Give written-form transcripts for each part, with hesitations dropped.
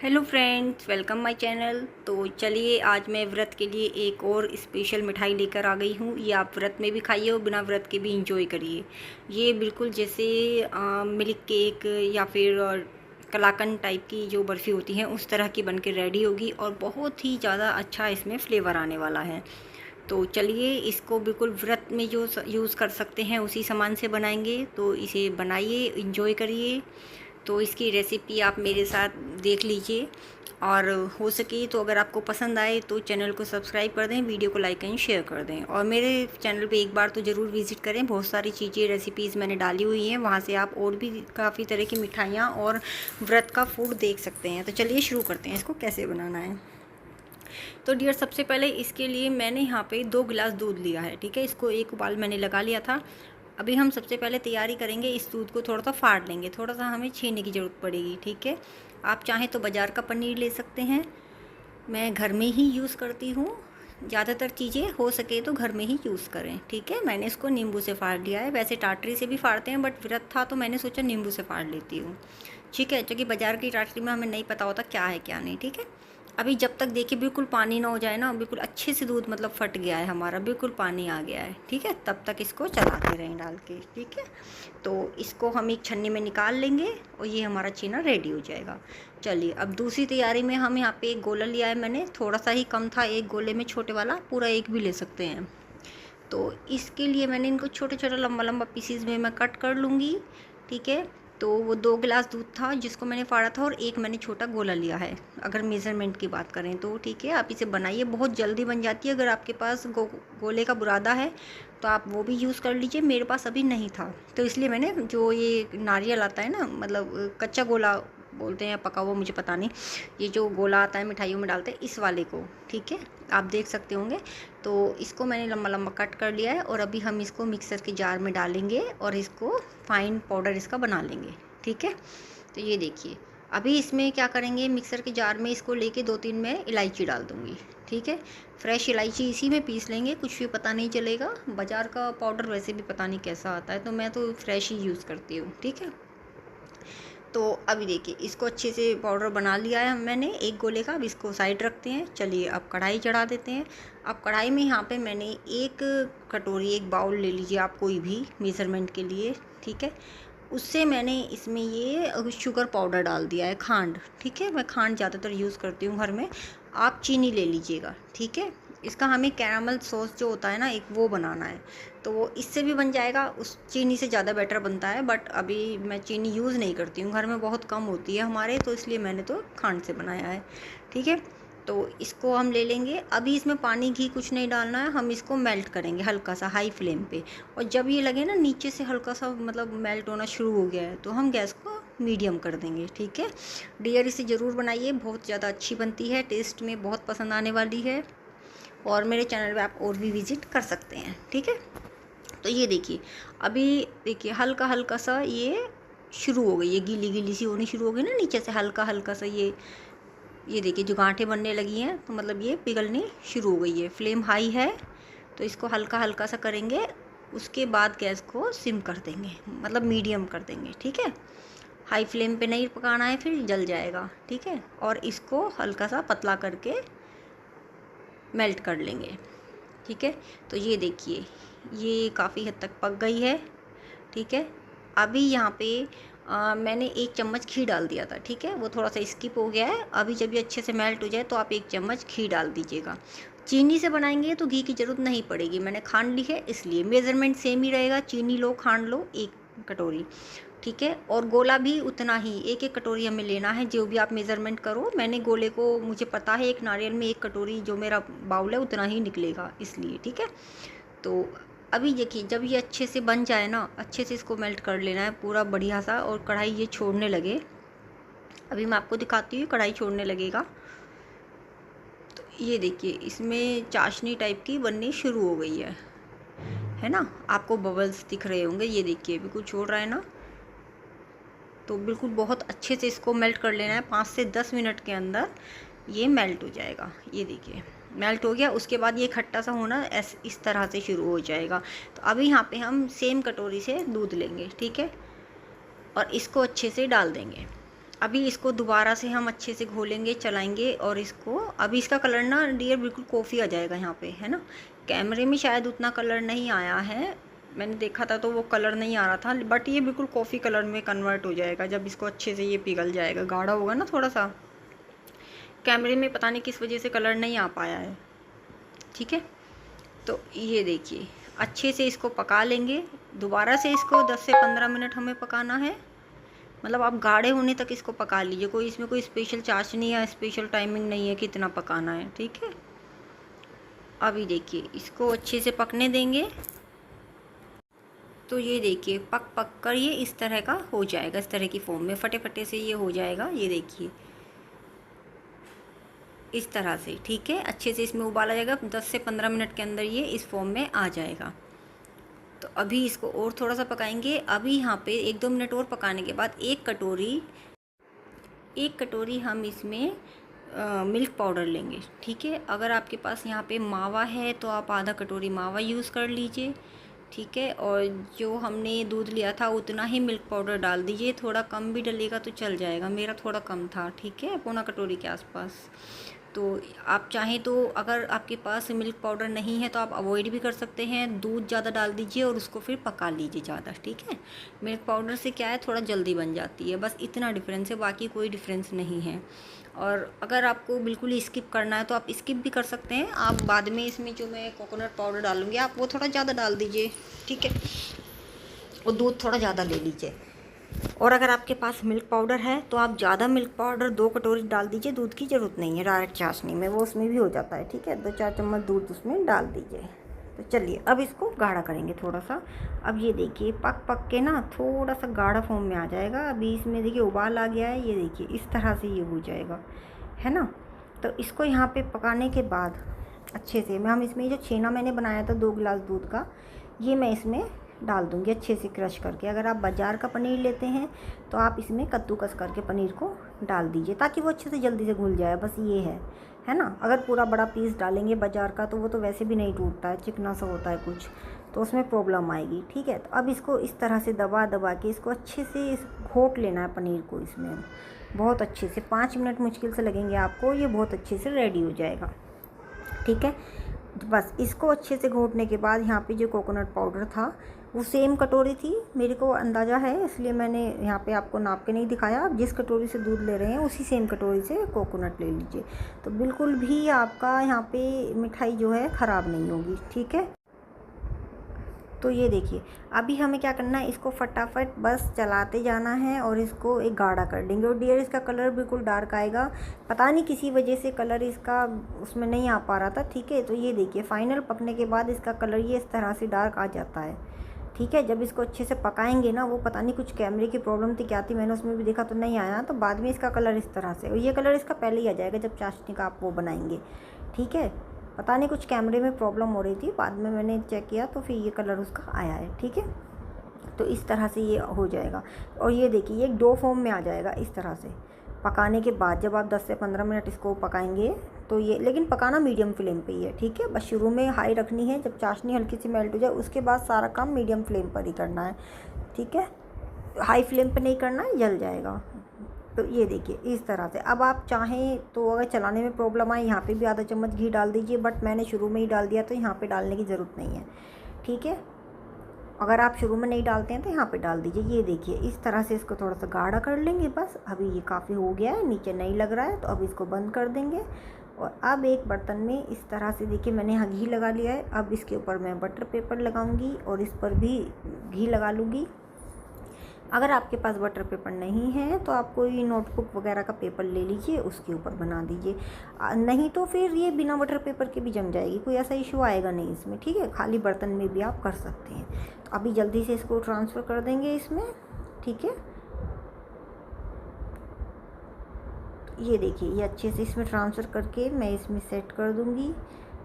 Hello friends, welcome my channel. तो चलिए, आज मैं व्रत के लिए एक और स्पेशल मिठाई लेकर आ गई हूँ। ये आप व्रत में भी खाइए और बिना व्रत के भी इंजॉय करिए। ये बिल्कुल जैसे मिल्क केक या फिर कलाकंद टाइप की जो बर्फ़ी होती है उस तरह की बन के रेडी होगी और बहुत ही ज़्यादा अच्छा इसमें फ्लेवर आने वाला है। तो चलिए, इसको बिल्कुल व्रत में जो यूज़ कर सकते हैं उसी सामान से बनाएंगे। तो इसे बनाइए, इंजॉय करिए। तो इसकी रेसिपी आप मेरे साथ देख लीजिए और हो सके तो अगर आपको पसंद आए तो चैनल को सब्सक्राइब कर दें, वीडियो को लाइक एंड शेयर कर दें और मेरे चैनल पे एक बार तो ज़रूर विज़िट करें। बहुत सारी चीज़ें, रेसिपीज़ मैंने डाली हुई हैं, वहाँ से आप और भी काफ़ी तरह की मिठाइयाँ और व्रत का फूड देख सकते हैं। तो चलिए शुरू करते हैं, इसको कैसे बनाना है। तो डियर, सबसे पहले इसके लिए मैंने यहाँ पे 2 गिलास दूध लिया है। ठीक है, इसको एक उबाल मैंने लगा लिया था। अभी हम सबसे पहले तैयारी करेंगे, इस दूध को थोड़ा सा फाड़ लेंगे, थोड़ा सा हमें छीनने की ज़रूरत पड़ेगी। ठीक है, आप चाहें तो बाज़ार का पनीर ले सकते हैं, मैं घर में ही यूज़ करती हूँ। ज़्यादातर चीज़ें हो सके तो घर में ही यूज़ करें। ठीक है, मैंने इसको नींबू से फाड़ लिया है। वैसे टाटरी से भी फाड़ते हैं बट व्रत था तो मैंने सोचा नींबू से फाड़ लेती हूँ। ठीक है, क्योंकि बाज़ार की टाटरी में हमें नहीं पता होता क्या है क्या नहीं। ठीक है, अभी जब तक देखिए बिल्कुल पानी ना हो जाए ना, बिल्कुल अच्छे से दूध मतलब फट गया है हमारा, बिल्कुल पानी आ गया है। ठीक है, तब तक इसको चलाते रहें डाल के। ठीक है, तो इसको हम एक छन्नी में निकाल लेंगे और ये हमारा छीना रेडी हो जाएगा। चलिए, अब दूसरी तैयारी में हम यहाँ पे एक गोला लिया है मैंने, थोड़ा सा ही कम था एक गोले में, छोटे वाला, पूरा एक भी ले सकते हैं। तो इसके लिए मैंने इनको छोटे छोटे लंबा लंबा पीसीज में मैं कट कर लूँगी। ठीक है, तो वो 2 गिलास दूध था जिसको मैंने फाड़ा था और एक मैंने छोटा गोला लिया है, अगर मेज़रमेंट की बात करें तो। ठीक है, आप इसे बनाइए, बहुत जल्दी बन जाती है। अगर आपके पास गोले का बुरादा है तो आप वो भी यूज़ कर लीजिए, मेरे पास अभी नहीं था तो इसलिए मैंने जो ये नारियल आता है ना, मतलब कच्चा गोला बोलते हैं, पका हुआ मुझे पता नहीं, ये जो गोला आता है मिठाइयों में डालते हैं, इस वाले को। ठीक है, आप देख सकते होंगे। तो इसको मैंने लंबा लंबा कट कर लिया है और अभी हम इसको मिक्सर के जार में डालेंगे और इसको फाइन पाउडर इसका बना लेंगे। ठीक है, तो ये देखिए, अभी इसमें क्या करेंगे, मिक्सर के जार में इसको लेके 2-3 मैं इलायची डाल दूँगी। ठीक है, फ्रेश इलायची इसी में पीस लेंगे, कुछ भी पता नहीं चलेगा। बाज़ार का पाउडर वैसे भी पता नहीं कैसा आता है, तो मैं तो फ्रेश ही यूज़ करती हूँ। ठीक है, तो अभी देखिए, इसको अच्छे से पाउडर बना लिया है मैंने एक गोले का। अब इसको साइड रखते हैं। चलिए, अब कढ़ाई चढ़ा देते हैं। अब कढ़ाई में यहाँ पे मैंने एक कटोरी, एक बाउल ले लीजिए आप कोई भी मेज़रमेंट के लिए। ठीक है, उससे मैंने इसमें ये शुगर पाउडर डाल दिया है, खांड। ठीक है, मैं खांड ज़्यादातर यूज़ करती हूँ घर में, आप चीनी ले लीजिएगा। ठीक है, इसका हमें कैरामल सॉस जो होता है ना एक, वो बनाना है, तो वो इससे भी बन जाएगा, उस चीनी से ज़्यादा बेटर बनता है। बट अभी मैं चीनी यूज़ नहीं करती हूँ, घर में बहुत कम होती है हमारे, तो इसलिए मैंने तो खांड से बनाया है। ठीक है, तो इसको हम ले लेंगे। अभी इसमें पानी घी कुछ नहीं डालना है, हम इसको मेल्ट करेंगे हल्का सा हाई फ्लेम पे। और जब ये लगे ना नीचे से हल्का सा मतलब मेल्ट होना शुरू हो गया है, तो हम गैस को मीडियम कर देंगे। ठीक है डियर, इसे ज़रूर बनाइए, बहुत ज़्यादा अच्छी बनती है, टेस्ट में बहुत पसंद आने वाली है। और मेरे चैनल पे आप और भी विज़िट कर सकते हैं। ठीक है, तो ये देखिए, अभी देखिए हल्का हल्का सा ये शुरू हो गई है, गीली गीली सी होनी शुरू हो गई ना नीचे से, हल्का हल्का सा ये देखिए जो गांठें बनने लगी हैं, तो मतलब ये पिघलनी शुरू हो गई है। फ्लेम हाई है तो इसको हल्का हल्का सा करेंगे, उसके बाद गैस को सिम कर देंगे, मतलब मीडियम कर देंगे। ठीक है, हाई फ्लेम पे नहीं पकाना है, फिर जल जाएगा। ठीक है, और इसको हल्का सा पतला करके मेल्ट कर लेंगे। ठीक है, तो ये देखिए, ये काफ़ी हद तक पक गई है। ठीक है, अभी यहाँ पे मैंने 1 चम्मच घी डाल दिया था। ठीक है, वो थोड़ा सा स्किप हो गया है। अभी जब ये अच्छे से मेल्ट हो जाए तो आप 1 चम्मच घी डाल दीजिएगा। चीनी से बनाएंगे तो घी की ज़रूरत नहीं पड़ेगी, मैंने खांड ली है इसलिए। मेज़रमेंट सेम ही रहेगा, चीनी लो, खांड लो 1 कटोरी। ठीक है, और गोला भी उतना ही, 1-1 कटोरी हमें लेना है, जो भी आप मेज़रमेंट करो। मैंने गोले को, मुझे पता है एक नारियल में 1 कटोरी जो मेरा बाउल है उतना ही निकलेगा, इसलिए। ठीक है, तो अभी देखिए, जब ये अच्छे से बन जाए ना, अच्छे से इसको मेल्ट कर लेना है पूरा बढ़िया सा, और कढ़ाई ये छोड़ने लगे। अभी मैं आपको दिखाती हूँ, कढ़ाई छोड़ने लगेगा तो ये देखिए, इसमें चाशनी टाइप की बननी शुरू हो गई है ना, आपको बबल्स दिख रहे होंगे, ये देखिए बिल्कुल छोड़ रहा है ना। तो बिल्कुल बहुत अच्छे से इसको मेल्ट कर लेना है, 5 से 10 मिनट के अंदर ये मेल्ट हो जाएगा। ये देखिए मेल्ट हो गया, उसके बाद ये खट्टा सा होना इस तरह से शुरू हो जाएगा। तो अभी यहाँ पे हम सेम कटोरी से दूध लेंगे। ठीक है, और इसको अच्छे से डाल देंगे। अभी इसको दोबारा से हम अच्छे से घोलेंगे, चलाएंगे और इसको, अभी इसका कलर ना डियर बिल्कुल कॉफ़ी आ जाएगा यहाँ पे, है ना। कैमरे में शायद उतना कलर नहीं आया है, मैंने देखा था तो वो कलर नहीं आ रहा था, बट ये बिल्कुल कॉफ़ी कलर में कन्वर्ट हो जाएगा जब इसको अच्छे से ये पिघल जाएगा। गाढ़ा होगा ना थोड़ा सा, कैमरे में पता नहीं किस वजह से कलर नहीं आ पाया है। ठीक है, तो ये देखिए अच्छे से इसको पका लेंगे। दोबारा से इसको 10 से 15 मिनट हमें पकाना है, मतलब आप गाढ़े होने तक इसको पका लीजिए। कोई इसमें कोई स्पेशल चाशनी या स्पेशल टाइमिंग नहीं है कि इतना पकाना है। ठीक है, अभी देखिए इसको अच्छे से पकने देंगे। तो ये देखिए पक पक कर ये इस तरह का हो जाएगा, इस तरह की फॉर्म में फटे फटे से ये हो जाएगा। ये देखिए इस तरह से, ठीक है, अच्छे से इसमें उबाला जाएगा। 10 से 15 मिनट के अंदर ये इस फॉर्म में आ जाएगा। तो अभी इसको और थोड़ा सा पकाएंगे। अभी यहाँ पे 1-2 मिनट और पकाने के बाद एक कटोरी हम इसमें मिल्क पाउडर लेंगे। ठीक है, अगर आपके पास यहाँ पे मावा है तो आप आधा कटोरी मावा यूज़ कर लीजिए। ठीक है, और जो हमने दूध लिया था उतना ही मिल्क पाउडर डाल दीजिए, थोड़ा कम भी डलेगा तो चल जाएगा, मेरा थोड़ा कम था। ठीक है, पौना कटोरी के आसपास। तो आप चाहें तो अगर आपके पास मिल्क पाउडर नहीं है तो आप अवॉइड भी कर सकते हैं, दूध ज़्यादा डाल दीजिए और उसको फिर पका लीजिए ज़्यादा। ठीक है, मिल्क पाउडर से क्या है थोड़ा जल्दी बन जाती है, बस इतना डिफरेंस है, बाकी कोई डिफरेंस नहीं है। और अगर आपको बिल्कुल ही स्किप करना है तो आप स्किप भी कर सकते हैं। आप बाद में इसमें जो मैं कोकोनट पाउडर डालूँगी आप वो थोड़ा ज़्यादा डाल दीजिए। ठीक है, और दूध थोड़ा ज़्यादा ले लीजिए। और अगर आपके पास मिल्क पाउडर है तो आप ज़्यादा मिल्क पाउडर 2 कटोरी डाल दीजिए, दूध की ज़रूरत नहीं है डायरेक्ट चाशनी में, वो उसमें भी हो जाता है। ठीक है, 2-4 चम्मच दूध उसमें डाल दीजिए। तो चलिए अब इसको गाढ़ा करेंगे थोड़ा सा। अब ये देखिए पक पक के ना थोड़ा सा गाढ़ा फॉर्म में आ जाएगा। अभी इसमें देखिए उबाल आ गया है, ये देखिए इस तरह से ये हो जाएगा, है ना। तो इसको यहाँ पे पकाने के बाद अच्छे से हम इसमें जो छेना मैंने बनाया था 2 गिलास दूध का, ये मैं इसमें डाल दूँगी अच्छे से क्रश करके। अगर आप बाज़ार का पनीर लेते हैं तो आप इसमें कद्दूकस करके पनीर को डाल दीजिए ताकि वो अच्छे से जल्दी से घुल जाए, बस ये है ना। अगर पूरा बड़ा पीस डालेंगे बाज़ार का तो वो तो वैसे भी नहीं टूटता है, चिकना सा होता है कुछ, तो उसमें प्रॉब्लम आएगी। ठीक है, तो अब इसको इस तरह से दबा दबा के इसको अच्छे से घोट लेना है पनीर को इसमें, बहुत अच्छे से 5 मिनट मुश्किल से लगेंगे आपको, ये बहुत अच्छे से रेडी हो जाएगा। ठीक है, बस इसको अच्छे से घोटने के बाद यहाँ पे जो कोकोनट पाउडर था वो सेम कटोरी थी, मेरे को अंदाज़ा है इसलिए मैंने यहाँ पे आपको नाप के नहीं दिखाया। आप जिस कटोरी से दूध ले रहे हैं उसी सेम कटोरी से कोकोनट ले लीजिए, तो बिल्कुल भी आपका यहाँ पे मिठाई जो है ख़राब नहीं होगी। ठीक है, तो ये देखिए अभी हमें क्या करना है, इसको फटाफट बस चलाते जाना है और इसको एक गाढ़ा कर देंगे। और डियर इसका कलर बिल्कुल डार्क आएगा, पता नहीं किसी वजह से कलर इसका उसमें नहीं आ पा रहा था। ठीक है, तो ये देखिए फाइनल पकने के बाद इसका कलर ये इस तरह से डार्क आ जाता है। ठीक है, जब इसको अच्छे से पकाएंगे ना, वो पता नहीं कुछ कैमरे की प्रॉब्लम थी क्या थी, मैंने उसमें भी देखा तो नहीं आया, तो बाद में इसका कलर इस तरह से, और ये कलर इसका पहले ही आ जाएगा जब चाशनी का आप वो बनाएंगे। ठीक है, पता नहीं कुछ कैमरे में प्रॉब्लम हो रही थी, बाद में मैंने चेक किया तो फिर ये कलर उसका आया है। ठीक है, तो इस तरह से ये हो जाएगा। और ये देखिए ये एक डो फॉर्म में आ जाएगा इस तरह से पकाने के बाद। जब आप 10 से 15 मिनट इसको पकाएंगे तो ये, लेकिन पकाना मीडियम फ्लेम पे ही है। ठीक है, बस शुरू में हाई रखनी है, जब चाशनी हल्की सी मेल्ट हो जाए उसके बाद सारा काम मीडियम फ्लेम पर ही करना है। ठीक है, हाई फ्लेम पे नहीं करना है, जल जाएगा। तो ये देखिए इस तरह से। अब आप चाहें तो अगर चलाने में प्रॉब्लम आए यहाँ पे भी आधा चम्मच घी डाल दीजिए, बट मैंने शुरू में ही डाल दिया तो यहाँ पे डालने की ज़रूरत नहीं है। ठीक है, अगर आप शुरू में नहीं डालते हैं तो यहाँ पे डाल दीजिए। ये देखिए इस तरह से इसको थोड़ा सा गाढ़ा कर लेंगे। बस अभी ये काफ़ी हो गया है, नीचे नहीं लग रहा है, तो अब इसको बंद कर देंगे। और अब एक बर्तन में इस तरह से देखिए मैंने यहाँ घी लगा लिया है। अब इसके ऊपर मैं बटर पेपर लगाऊंगी और इस पर भी घी लगा लूँगी। अगर आपके पास बटर पेपर नहीं है तो आप कोई नोटबुक वगैरह का पेपर ले लीजिए, उसके ऊपर बना दीजिए। नहीं तो फिर ये बिना बटर पेपर के भी जम जाएगी, कोई ऐसा इशू आएगा नहीं इसमें। ठीक है, खाली बर्तन में भी आप कर सकते हैं। तो अभी जल्दी से इसको ट्रांसफ़र कर देंगे इसमें। ठीक है, ये देखिए ये अच्छे से इसमें ट्रांसफ़र करके मैं इसमें सेट कर दूँगी।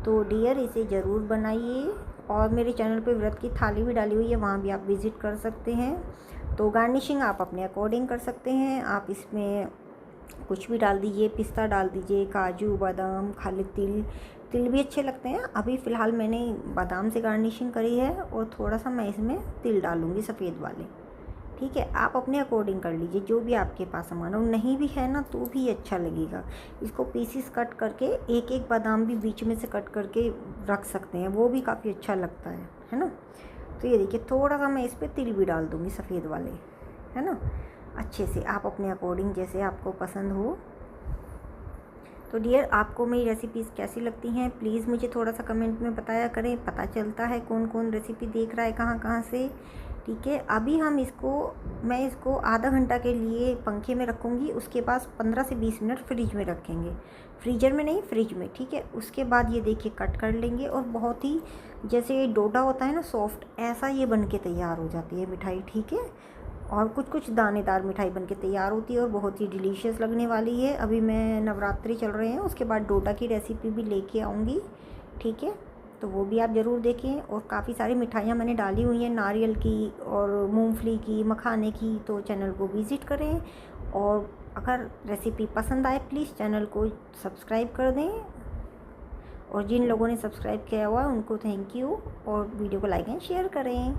तो डियर इसे ज़रूर बनाइए। और मेरे चैनल पे व्रत की थाली भी डाली हुई है, वहाँ भी आप विज़िट कर सकते हैं। तो गार्निशिंग आप अपने अकॉर्डिंग कर सकते हैं, आप इसमें कुछ भी डाल दीजिए, पिस्ता डाल दीजिए, काजू बादाम, खाली तिल भी अच्छे लगते हैं। अभी फ़िलहाल मैंने बादाम से गार्निशिंग करी है और थोड़ा सा मैं इसमें तिल डालूँगी सफ़ेद वाले। ठीक है। आप अपने अकॉर्डिंग कर लीजिए, जो भी आपके पास सामान हो, नहीं भी है ना तो भी अच्छा लगेगा। इसको पीसीस कट करके एक एक बादाम भी बीच में से कट करके रख सकते हैं, वो भी काफ़ी अच्छा लगता है ना। तो ये देखिए थोड़ा सा मैं इस पर तिल भी डाल दूँगी सफ़ेद वाले, है ना। अच्छे से आप अपने अकॉर्डिंग जैसे आपको पसंद हो। तो डियर, आपको मेरी रेसिपीज़ कैसी लगती हैं प्लीज़ मुझे थोड़ा सा कमेंट में बताया करें, पता चलता है कौन कौन रेसिपी देख रहा है कहाँ कहाँ से। ठीक है, अभी मैं इसको आधा घंटा के लिए पंखे में रखूँगी, उसके बाद 15 से 20 मिनट फ्रिज में रखेंगे, फ्रीजर में नहीं फ्रिज में। ठीक है, उसके बाद ये देखिए कट कर लेंगे और बहुत ही जैसे डोडा होता है ना सॉफ्ट, ऐसा ये बन के तैयार हो जाती है मिठाई। ठीक है, और कुछ कुछ दानेदार मिठाई बनके तैयार होती है और बहुत ही डिलीशियस लगने वाली है। अभी मैं नवरात्रि चल रहे हैं, उसके बाद डोडा की रेसिपी भी लेके आऊँगी। ठीक है, तो वो भी आप ज़रूर देखें। और काफ़ी सारी मिठाइयाँ मैंने डाली हुई हैं, नारियल की और मूंगफली की, मखाने की, तो चैनल को विज़िट करें। और अगर रेसिपी पसंद आए प्लीज़ चैनल को सब्सक्राइब कर दें, और जिन लोगों ने सब्सक्राइब किया हुआ है उनको थैंक यू, और वीडियो को लाइक एंड शेयर करें।